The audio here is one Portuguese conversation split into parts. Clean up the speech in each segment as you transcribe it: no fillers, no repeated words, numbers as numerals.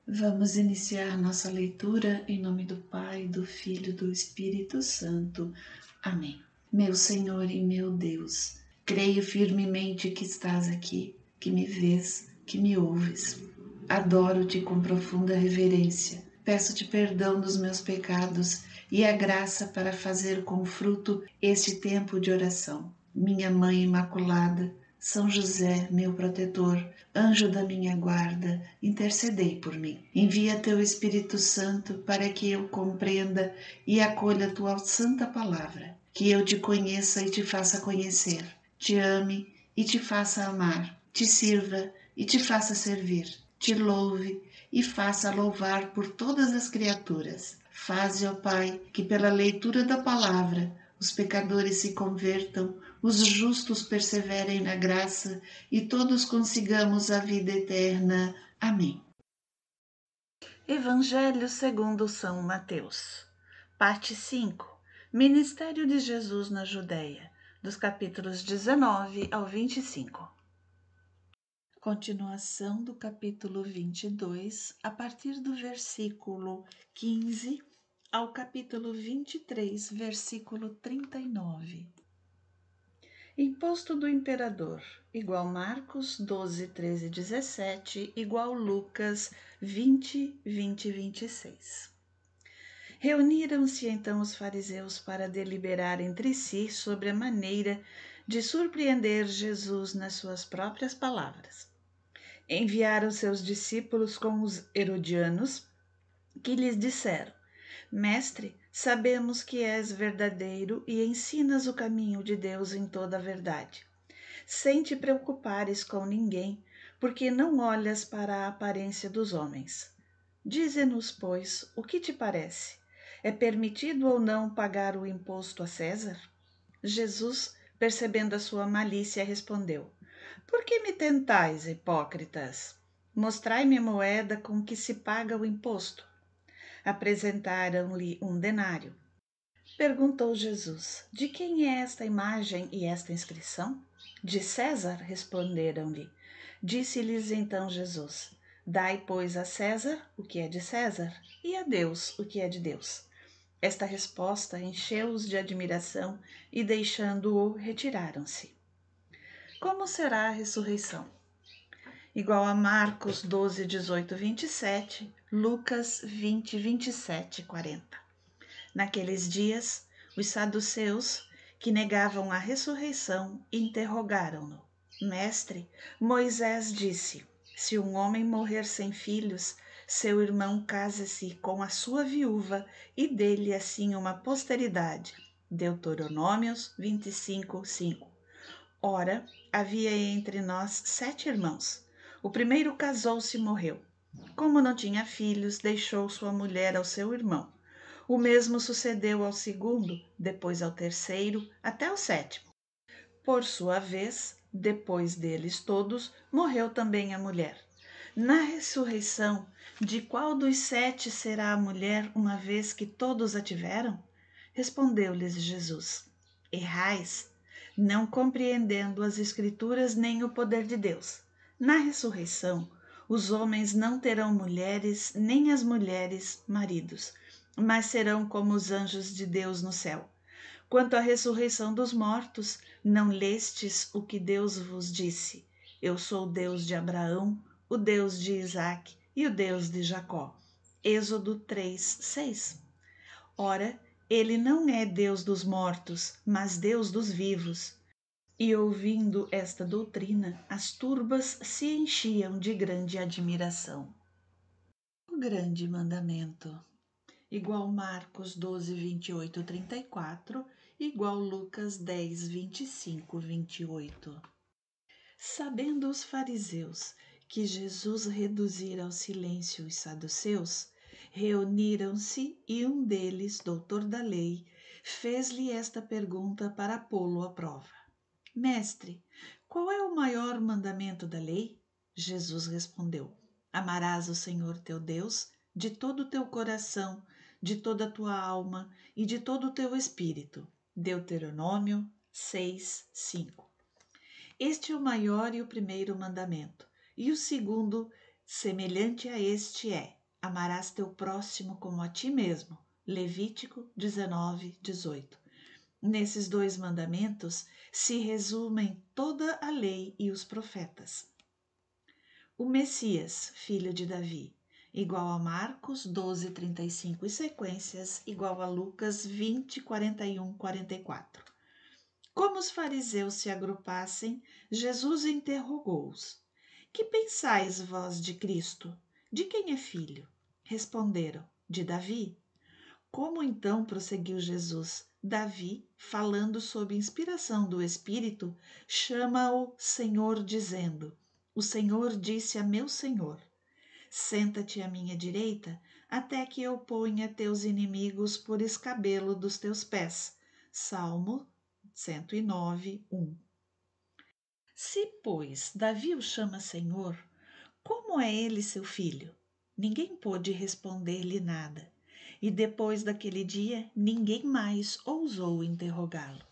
Vamos iniciar nossa leitura em nome do Pai, do Filho e do Espírito Santo. Amém. Meu Senhor e meu Deus, creio firmemente que estás aqui, que me vês, que me ouves. Adoro-te com profunda reverência. Peço-te perdão dos meus pecados e a graça para fazer com fruto este tempo de oração. Minha Mãe Imaculada, São José, meu protetor, anjo da minha guarda, intercedei por mim. Envia teu Espírito Santo para que eu compreenda e acolha tua santa palavra, que eu te conheça e te faça conhecer, te ame e te faça amar, te sirva e te faça servir, te louve e faça louvar por todas as criaturas. Faze, ó Pai, que pela leitura da palavra os pecadores se convertam, os justos perseverem na graça e todos consigamos a vida eterna. Amém. Evangelho segundo São Mateus. Parte 5. Ministério de Jesus na Judéia, dos capítulos 19 ao 25. Continuação do capítulo 22, a partir do versículo 15 ao capítulo 23, versículo 39. Imposto do imperador, igual Marcos 12, 13, 17, igual Lucas 20, 20 e 26. Reuniram-se então os fariseus para deliberar entre si sobre a maneira de surpreender Jesus nas suas próprias palavras. Enviaram seus discípulos com os herodianos, que lhes disseram: Mestre, sabemos que és verdadeiro e ensinas o caminho de Deus em toda a verdade, sem te preocupares com ninguém, porque não olhas para a aparência dos homens. Dize-nos, pois, o que te parece? É permitido ou não pagar o imposto a César? Jesus, percebendo a sua malícia, respondeu: Por que me tentais, hipócritas? Mostrai-me a moeda com que se paga o imposto. Apresentaram-lhe um denário. Perguntou Jesus: De quem é esta imagem e esta inscrição? De César, responderam-lhe. Disse-lhes então Jesus: Dai, pois, a César o que é de César, e a Deus o que é de Deus. Esta resposta encheu-os de admiração e, deixando-o, retiraram-se. Como será a ressurreição? Igual a Marcos 12, 18, 27, Lucas 20, 27 e 40. Naqueles dias, os saduceus, que negavam a ressurreição, interrogaram-no. Mestre, Moisés disse: se um homem morrer sem filhos, seu irmão casa-se com a sua viúva e dê-lhe assim uma posteridade. Deuteronômios 25, 5. Ora, havia entre nós 7 irmãos. O primeiro casou-se e morreu. Como não tinha filhos, deixou sua mulher ao seu irmão. O mesmo sucedeu ao segundo, depois ao terceiro, até ao sétimo. Por sua vez, depois deles todos, morreu também a mulher. Na ressurreição, de qual dos 7 será a mulher, uma vez que todos a tiveram? Respondeu-lhes Jesus: Errais, não compreendendo as Escrituras nem o poder de Deus. Na ressurreição, os homens não terão mulheres, nem as mulheres maridos, mas serão como os anjos de Deus no céu. Quanto à ressurreição dos mortos, não lestes o que Deus vos disse: Eu sou o Deus de Abraão, o Deus de Isaque e o Deus de Jacó. Êxodo 3, 6. Ora, ele não é Deus dos mortos, mas Deus dos vivos. E ouvindo esta doutrina, as turbas se enchiam de grande admiração. O grande mandamento. Igual Marcos 12, 28, 34, igual Lucas 10, 25, 28. Sabendo os fariseus que Jesus reduzira ao silêncio os saduceus, reuniram-se e um deles, doutor da lei, fez-lhe esta pergunta para pô-lo à prova. Mestre, qual é o maior mandamento da lei? Jesus respondeu: Amarás o Senhor teu Deus de todo o teu coração, de toda a tua alma e de todo o teu espírito. Deuteronômio 6, 5. Este é o maior e o primeiro mandamento. E o segundo Semelhante a este é: amarás teu próximo como a ti mesmo. Levítico 19:18. Nesses 2 mandamentos se resumem toda a lei e os profetas. O Messias, filho de Davi, igual a Marcos 12:35 e sequências, igual a Lucas 20:41, 44. Como os fariseus se agrupassem, Jesus interrogou-os: Que pensais vós de Cristo? De quem é filho? Responderam: De Davi. Como então, prosseguiu Jesus, Davi, falando sob inspiração do Espírito, chama-o Senhor, dizendo: O Senhor disse a meu Senhor: Senta-te à minha direita, até que eu ponha teus inimigos por escabelo dos teus pés. Salmo 109:1. Se, pois, Davi o chama Senhor, como é ele seu filho? Ninguém pôde responder-lhe nada. E depois daquele dia, ninguém mais ousou interrogá-lo.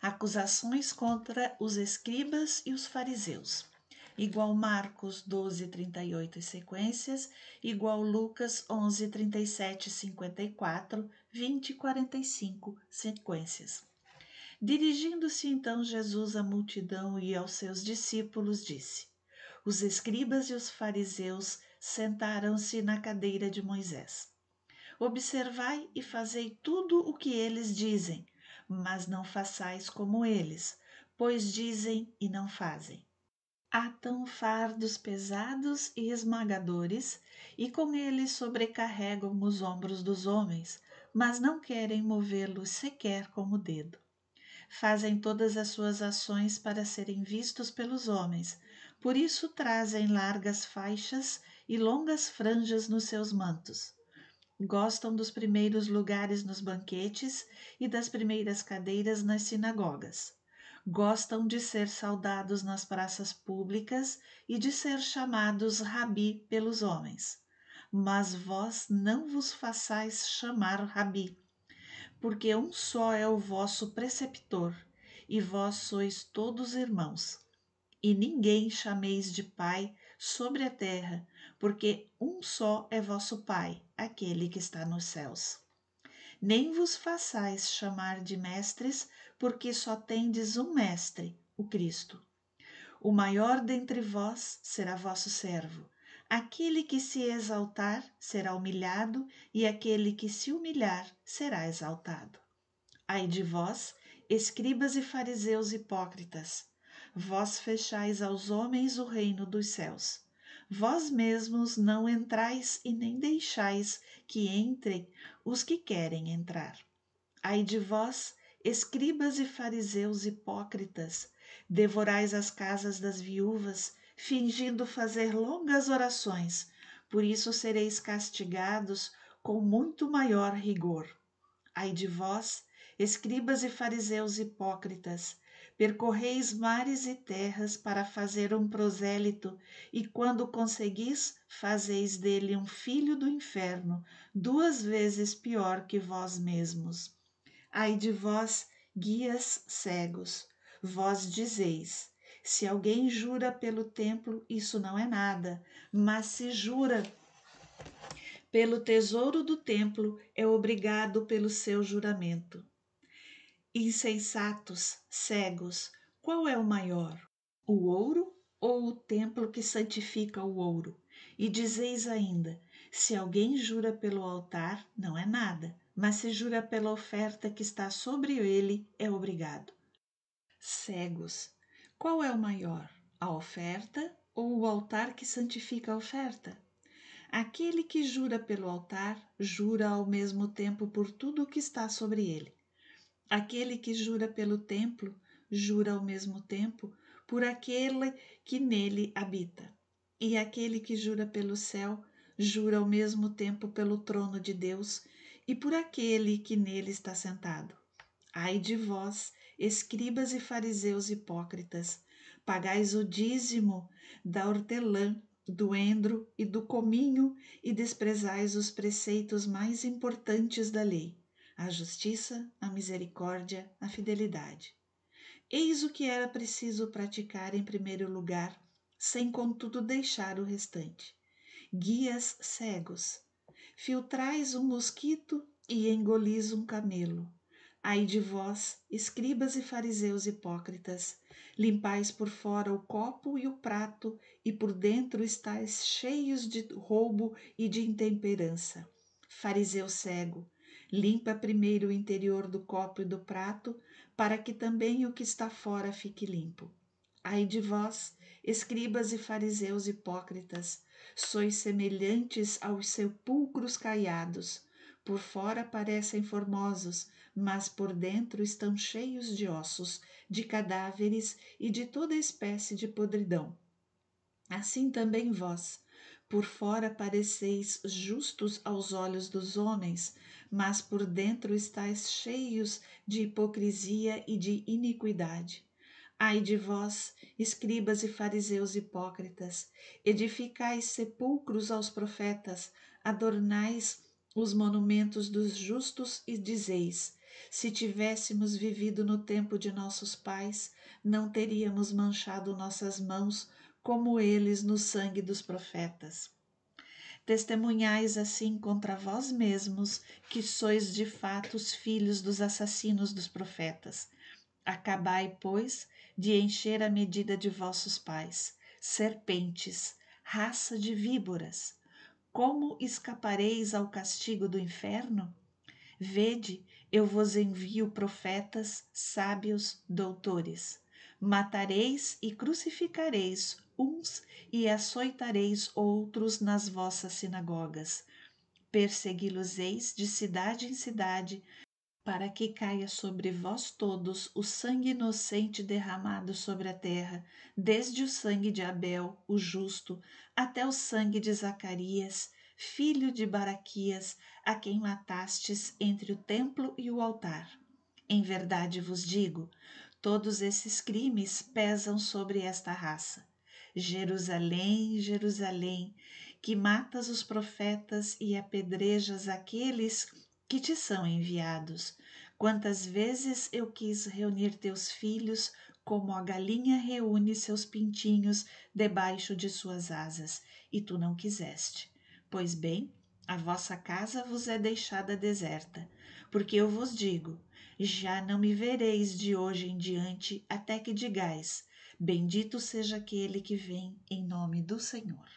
Acusações contra os escribas e os fariseus. Igual Marcos 12:38 e sequências, igual Lucas 11:37 e 54, 20:45 sequências. Dirigindo-se então Jesus à multidão e aos seus discípulos, disse: Os escribas e os fariseus sentaram-se na cadeira de Moisés. Observai e fazei tudo o que eles dizem, mas não façais como eles, pois dizem e não fazem. Atam fardos pesados e esmagadores, e com eles sobrecarregam os ombros dos homens, mas não querem movê-los sequer com o dedo. Fazem todas as suas ações para serem vistos pelos homens, por isso trazem largas faixas e longas franjas nos seus mantos. Gostam dos primeiros lugares nos banquetes e das primeiras cadeiras nas sinagogas. Gostam de ser saudados nas praças públicas e de ser chamados Rabi pelos homens. Mas vós não vos façais chamar Rabi, porque um só é o vosso preceptor, e vós sois todos irmãos. E ninguém chameis de Pai sobre a terra, porque um só é vosso Pai, aquele que está nos céus. Nem vos façais chamar de mestres, porque só tendes um mestre, o Cristo. O maior dentre vós será vosso servo. Aquele que se exaltar será humilhado, e aquele que se humilhar será exaltado. Ai de vós, escribas e fariseus hipócritas, vós fechais aos homens o reino dos céus. Vós mesmos não entrais e nem deixais que entrem os que querem entrar. Ai de vós, escribas e fariseus hipócritas, devorais as casas das viúvas, fingindo fazer longas orações, por isso sereis castigados com muito maior rigor. Ai de vós, escribas e fariseus hipócritas, percorreis mares e terras para fazer um prosélito, e quando conseguis, fazeis dele um filho do inferno, 2 vezes pior que vós mesmos. Ai de vós, guias cegos, vós dizeis: se alguém jura pelo templo, isso não é nada, mas se jura pelo tesouro do templo, é obrigado pelo seu juramento. Insensatos, cegos, qual é o maior? O ouro ou o templo que santifica o ouro? E dizeis ainda: se alguém jura pelo altar, não é nada, mas se jura pela oferta que está sobre ele, é obrigado. Cegos, qual é o maior? A oferta ou o altar que santifica a oferta? Aquele que jura pelo altar, jura ao mesmo tempo por tudo o que está sobre ele. Aquele que jura pelo templo, jura ao mesmo tempo por aquele que nele habita. E aquele que jura pelo céu, jura ao mesmo tempo pelo trono de Deus e por aquele que nele está sentado. Ai de vós, escribas e fariseus hipócritas, pagais o dízimo da hortelã, do endro e do cominho e desprezais os preceitos mais importantes da lei: a justiça, a misericórdia, a fidelidade. Eis o que era preciso praticar em primeiro lugar: sem contudo deixar o restante. Guias cegos, filtrais um mosquito e engolis um camelo. Ai de vós, escribas e fariseus hipócritas, limpais por fora o copo e o prato, e por dentro estáis cheios de roubo e de intemperança. Fariseu cego, limpa primeiro o interior do copo e do prato, para que também o que está fora fique limpo. Ai de vós, escribas e fariseus hipócritas, sois semelhantes aos sepulcros caiados. Por fora parecem formosos, mas por dentro estão cheios de ossos, de cadáveres e de toda espécie de podridão. Assim também vós, por fora pareceis justos aos olhos dos homens, mas por dentro estáis cheios de hipocrisia e de iniquidade. Ai de vós, escribas e fariseus hipócritas, edificais sepulcros aos profetas, adornais os monumentos dos justos e dizeis: se tivéssemos vivido no tempo de nossos pais, não teríamos manchado nossas mãos como eles no sangue dos profetas. Testemunhais assim contra vós mesmos que sois de fato os filhos dos assassinos dos profetas. Acabai, pois, de encher a medida de vossos pais, serpentes, raça de víboras. Como escapareis ao castigo do inferno? Vede, eu vos envio profetas, sábios, doutores. Matareis e crucificareis uns e açoitareis outros nas vossas sinagogas. Persegui-los-eis de cidade em cidade, para que caia sobre vós todos o sangue inocente derramado sobre a terra, desde o sangue de Abel, o justo, até o sangue de Zacarias, filho de Baraquias, a quem matastes entre o templo e o altar. Em verdade vos digo, todos esses crimes pesam sobre esta raça. Jerusalém, Jerusalém, que matas os profetas e apedrejas aqueles que te são enviados. Quantas vezes eu quis reunir teus filhos, como a galinha reúne seus pintinhos debaixo de suas asas, e tu não quiseste. Pois bem, a vossa casa vos é deixada deserta, porque eu vos digo, já não me vereis de hoje em diante, até que digais, bendito seja aquele que vem em nome do Senhor.